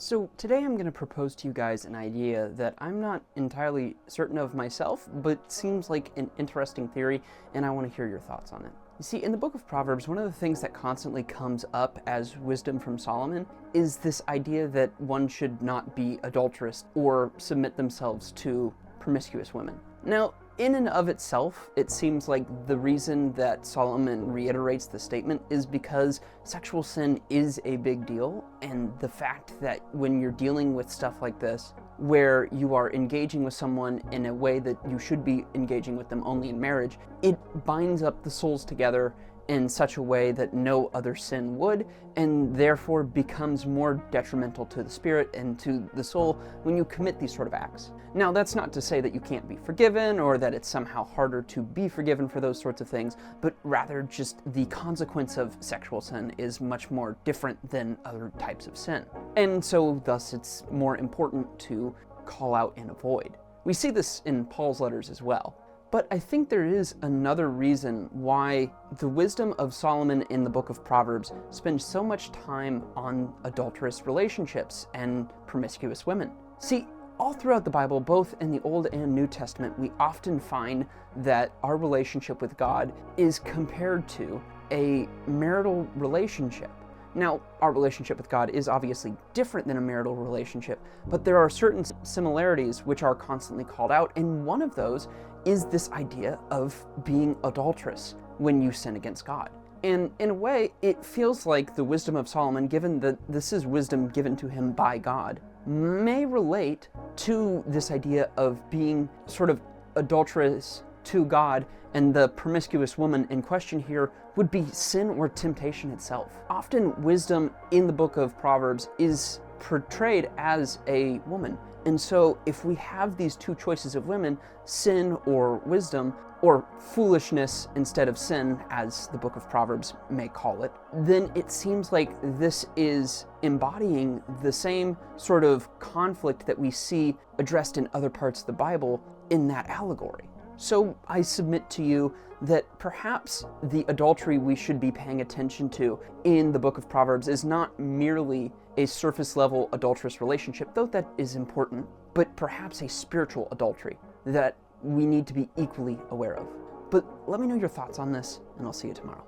So today I'm going to propose to you guys an idea that I'm not entirely certain of myself, but seems like an interesting theory, and I want to hear your thoughts on it. You see, in the book of Proverbs, one of the things that constantly comes up as wisdom from Solomon is this idea that one should not be adulterous or submit themselves to promiscuous women. Now, in and of itself, it seems like the reason that Solomon reiterates the statement is because sexual sin is a big deal, and the fact that when you're dealing with stuff like this, where you are engaging with someone in a way that you should be engaging with them only in marriage, it binds up the souls together in such a way that no other sin would, and therefore becomes more detrimental to the spirit and to the soul when you commit these sort of acts. Now, that's not to say that you can't be forgiven or that it's somehow harder to be forgiven for those sorts of things, but rather just the consequence of sexual sin is much more different than other types of sin. And so thus it's more important to call out and avoid. We see this in Paul's letters as well. But I think there is another reason why the wisdom of Solomon in the book of Proverbs spends so much time on adulterous relationships and promiscuous women. See, all throughout the Bible, both in the Old and New Testament, we often find that our relationship with God is compared to a marital relationship. Now, our relationship with God is obviously different than a marital relationship, but there are certain similarities which are constantly called out, and one of those is this idea of being adulterous when you sin against God. And in a way, it feels like the wisdom of Solomon, given that this is wisdom given to him by God, may relate to this idea of being sort of adulterous to God, and the promiscuous woman in question here would be sin or temptation itself. Often wisdom in the book of Proverbs is portrayed as a woman. And so if we have these two choices of women, sin or wisdom, or foolishness instead of sin, as the book of Proverbs may call it, then it seems like this is embodying the same sort of conflict that we see addressed in other parts of the Bible in that allegory. So I submit to you that perhaps the adultery we should be paying attention to in the book of Proverbs is not merely a surface level adulterous relationship, though that is important, but perhaps a spiritual adultery that we need to be equally aware of. But let me know your thoughts on this, and I'll see you tomorrow.